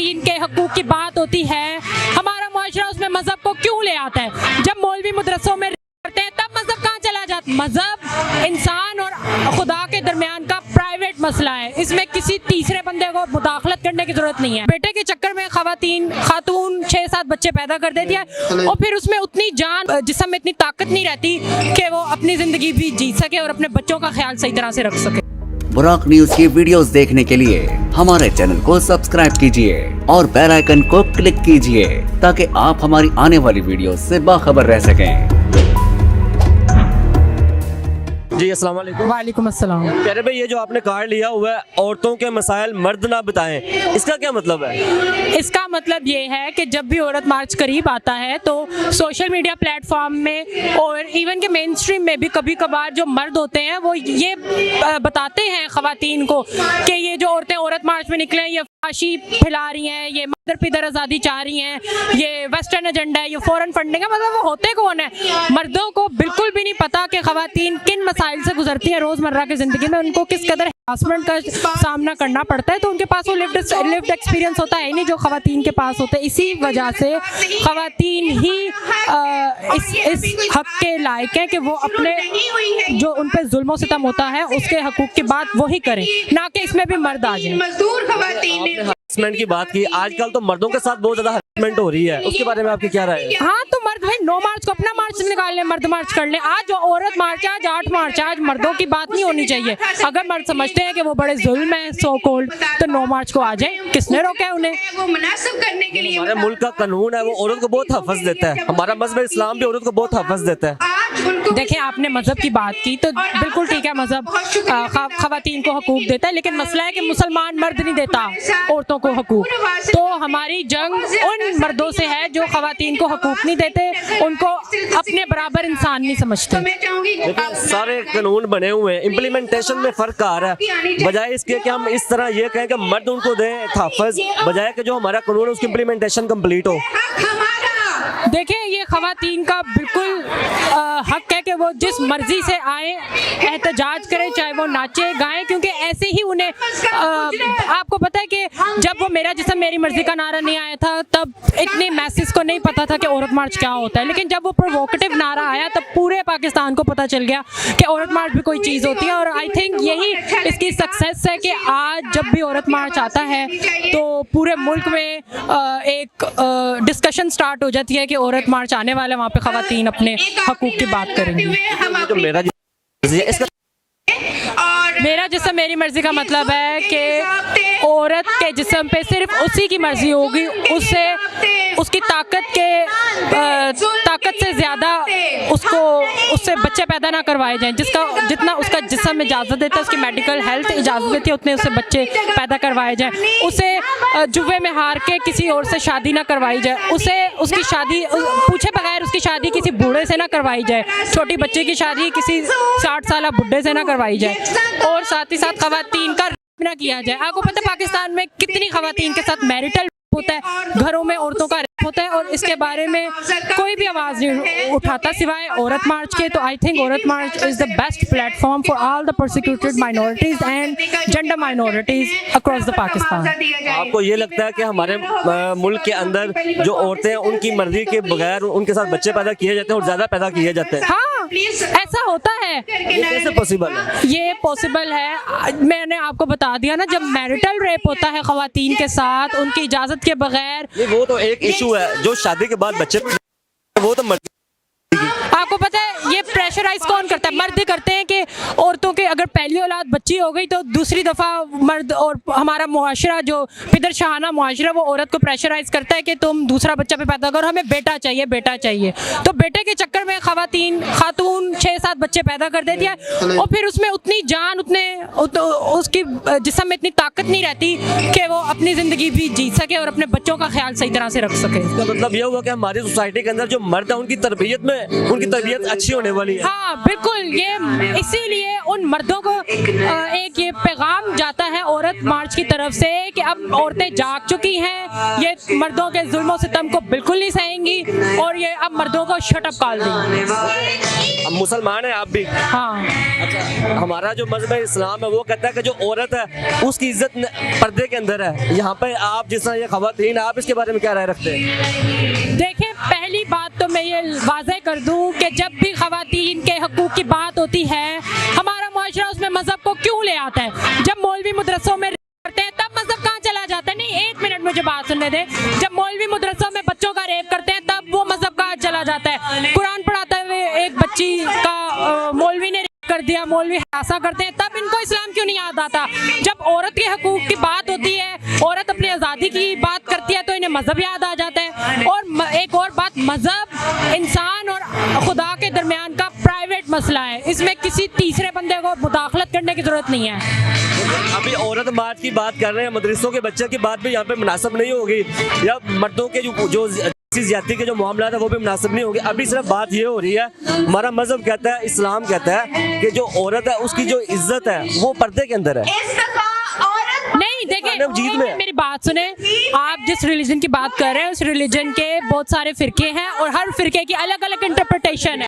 खवातीन के हकूक की बात होती है, हमारा मुआशरा उसमें मजहब को क्यों ले आता है? जब मौलवी मदरसों में करते हैं तब मजहब कहाँ चला जाता? मजहब इंसान और खुदा के दरमियान का प्राइवेट मसला है, इसमें किसी तीसरे बंदे को मुदाखलत करने की जरूरत नहीं है। बेटे के चक्कर में खातून 6-7 बच्चे पैदा कर देती है और फिर उसमें उतनी जान जिस्म में इतनी ताकत नहीं रहती कि वो अपनी जिंदगी भी जी सके और अपने बच्चों का ख्याल सही तरह से रख सके। बुराक न्यूज की वीडियोस देखने के लिए हमारे चैनल को सब्सक्राइब कीजिए और बेल आइकन को क्लिक कीजिए ताकि आप हमारी आने वाली वीडियोस से बाखबर रह सकें। जी अस्सलाम वालेकुम। वालेकुम अस्सलाम। प्यारे भाई, ये जो आपने कार्ड लिया हुआ है औरतों के मसाइल मर्द ना बताएं, इसका क्या मतलब है? इसका मतलब ये है कि जब भी औरत मार्च करीब आता है तो सोशल मीडिया प्लेटफॉर्म में और इवन के मेन स्ट्रीम में भी कभी कभार जो मर्द होते हैं वो ये बताते हैं खवातीन को कि ये जो औरतें औरत मार्च में निकले ये फाशी फैला रही हैं, ये मदर पिदर आज़ादी चाह रही हैं, ये वेस्टर्न एजेंडा है, ये फॉरेन फंडिंग है। मतलब वो होते कौन है? मर्दों को बिल्कुल भी नहीं पता कि खवातीन किन मसाइल से गुजरती हैं रोज़मर्रा की ज़िंदगी में, उनको किस कदर हरासमेंट का सामना करना पड़ता है। तो उनके पास वो लिव्ड एक्सपीरियंस होता है नहीं जो खवातीन के पास होता है। इसी वजह से खवातीन ही इस हक के लायक है कि वो अपने जो उन पर जुल्म सितम होता है उसके हकूक की बात वही करें, ना कि इसमें भी मर्द आ जाए। हरासमेंट की बात की, आजकल तो मर्दों के साथ बहुत ज्यादा हरासमेंट हो रही है, उसके बारे में आपकी क्या राय है? हाँ, तो मर्द भाई 9 मार्च को अपना मार्च निकाल लें, मर्द मार्च कर लें। आज जो औरत मार्च है, आज 8 मार्च, आज मर्दों की बात नहीं होनी चाहिए। अगर मर्द समझते हैं कि वो बड़े जुल्म है सो कोल्ड, तो 9 मार्च को आ जाए, किसने रोका है उन्हें? वो मुनासिब करने के लिए हमारे मुल्क का कानून है वो औरत को बहुत हफ़्ज़ देता है, हमारा मज़हब इस्लाम भी औरत को बहुत हफ़्ज़ देता है। देखिए, आपने मजहब की बात की तो बिल्कुल ठीक है, मजहब खवातीन को हकूक देता है, लेकिन मसला है कि मुसलमान मर्द नहीं देता औरतों को हकूक। तो हमारी जंग उन मर्दों से है जो खवातीन को हकूक नहीं देते, उनको अपने बराबर इंसान नहीं समझते। लेकिन सारे कानून बने हुए हैं, इम्प्लीमेंटेशन में फ़र्क आ रहा है। बजाय इसके कि हम इस तरह ये कहें कि मर्द उनको दें तहफ़्फ़ुज़, बजाय कि जो हमारा कानून है उसकी इम्प्लीमेंटेशन कम्प्लीट हो। देखिए, ये खवातीन का बिल्कुल हक है कि वो जिस मर्जी से आए एहतजाज करें, चाहे वो नाचे गाएं, क्योंकि ऐसे ही उन्हें आपको पता है कि जब वो मेरा जिस्म मेरी मर्जी का नारा नहीं आया था तब इतने मैसेज को नहीं पता था कि औरत मार्च क्या होता है, लेकिन जब वो प्रोवोकेटिव नारा आया तब पूरे पाकिस्तान को पता चल गया कि औरत मार्च भी कोई चीज़ होती है। और आई थिंक यही इसकी सक्सेस है कि आज जब भी औरत मार्च आता है तो पूरे मुल्क में एक डिस्कशन स्टार्ट हो जाती है कि औरत मार्च आने वाला है, वहाँ पे खवातीन अपने हकूक की बात करेंगी। तो मेरा जिस्म मेरी मर्जी का मतलब है कि औरत के जिस्म पे सिर्फ उसी की मर्जी होगी, उसकी ताकत से ज़्यादा उससे बच्चे पैदा ना करवाए जाएं। जितना उसका जिस्म इजाज़त देता है, उसकी मेडिकल हेल्थ इजाज़त देती है, उतने उससे बच्चे पैदा करवाए जाएं। उसे जुए में हार के किसी और से शादी ना करवाई जाए, उसकी शादी पूछे बगैर उसकी शादी किसी बूढ़े से ना करवाई जाए, छोटी बच्चे की शादी किसी 60 साल बुढ़े से ना करवाई जाए, और साथ ही साथ खवातीन का रेप ना किया जाए। आपको पता है पाकिस्तान में कितनी खवातीन के साथ मैरिटल होता है, घरों में औरतों का रेप होता है, और इसके बारे में कोई भी आवाज़ नहीं उठाता सिवाय औरत मार्च के। तो I think Aurat march is the best platform for all the persecuted minorities and gender minorities across the Pakistan. आपको ये लगता है कि हमारे मुल्क के अंदर जो औरतें हैं उनकी मर्जी के बगैर उनके साथ बच्चे पैदा किए जाते हैं और ज़्यादा पैदा किए जाते हैं? हाँ, ऐसा होता है। ये कैसे पॉसिबल है? ये पॉसिबल है, मैंने आपको बता दिया ना, जब मैरिटल रेप होता है खवातीन के साथ उनकी इजाज़त के बगैर। वो तो एक इशू है, जो शादी के बाद बच्चे वो तो मर्जी। आपको पता है ये प्रेशराइज कौन करता है? मर्द करते हैं कि औरतों के अगर पहली औलाद बच्ची हो गई तो दूसरी दफ़ा मर्द और हमारा मुआशरा जो पिदर शाहाना मुआशरा वो औरत को प्रेशराइज करता है कि तुम दूसरा बच्चा भी पैदा करो, हमें बेटा चाहिए, बेटा चाहिए। तो बेटे के चक्कर में खातून 6-7 बच्चे पैदा कर देती है और फिर उसमें उतनी जान उसकी जिस्म में इतनी ताकत नहीं रहती कि वो अपनी ज़िंदगी भी जी सके और अपने बच्चों का ख्याल सही तरह से रख सके। इसका मतलब ये हुआ कि हमारी सोसाइटी के अंदर जो मर्द है उनकी तरबियत में उनकी उनकी तबीयत अच्छी होने वाली है। हाँ बिल्कुल, ये इसीलिए उन मर्दों को एक ये पैगाम जाता है औरत मार्च की तरफ से कि अब औरतें जाग चुकी हैं, ये मर्दों के जुल्म सितम को बिल्कुल नहीं सहेंगी और ये अब मर्दों को शट अप कॉल देंगी। अब मुसलमान है आप भी। हाँ अच्छा, हमारा जो मजहब है इस्लाम है वो कहता है कि जो औरत है उसकी इज्जत पर्दे के अंदर है। यहाँ पे आप जिस तरह ये खवातीन, आप इसके बारे में क्या राय रखते हैं? देखिए, पहली बात तो मैं ये वाज़ेह कर दूं कि जब भी खवातीन के हकूक़ की बात होती है, हमारा मुआशरा उसमें मज़हब को क्यों ले आता है? जब मौलवी मदरसों में करते हैं तब मज़हब कहाँ चला जाता है? नहीं, एक मिनट मुझे बात सुनने दे। जब मौलवी मदरसों में बच्चों का रेप करते हैं तब वो मज़हब कहाँ चला जाता है? कुरान पढ़ाते हुए एक बच्ची का मौलवी ने कर दिया, मौलवी हरासा करते हैं, तब इनको इस्लाम क्यों नहीं याद आता? जब औरत के हकूक़ की बात होती है, औरत अपनी आज़ादी की बात करती है तो इन्हें मज़हब याद आ जाता है। और एक और बात, मज़हब इंसान और खुदा के दरमियान का प्राइवेट मसला है, इसमें किसी तीसरे बंदे को मुदाखलत करने की ज़रूरत नहीं है। अभी औरत मार्च की बात कर रहे हैं, मदरसों के बच्चे की बात भी यहाँ पे मुनासिब नहीं होगी, या मर्दों के जो ज्यादती के जो मामला है वो भी मुनासिब नहीं होंगे। अभी सिर्फ बात ये हो रही है, हमारा मजहब कहता है, इस्लाम कहता है कि जो औरत है उसकी जो इज्जत है वो पर्दे के अंदर है। नहीं, देखिए मेरी बात सुने, आप जिस रिलीजन की बात कर रहे हैं उस रिलीजन के बहुत सारे फिरके हैं और हर फिरके की अलग अलग इंटरप्रिटेशन है।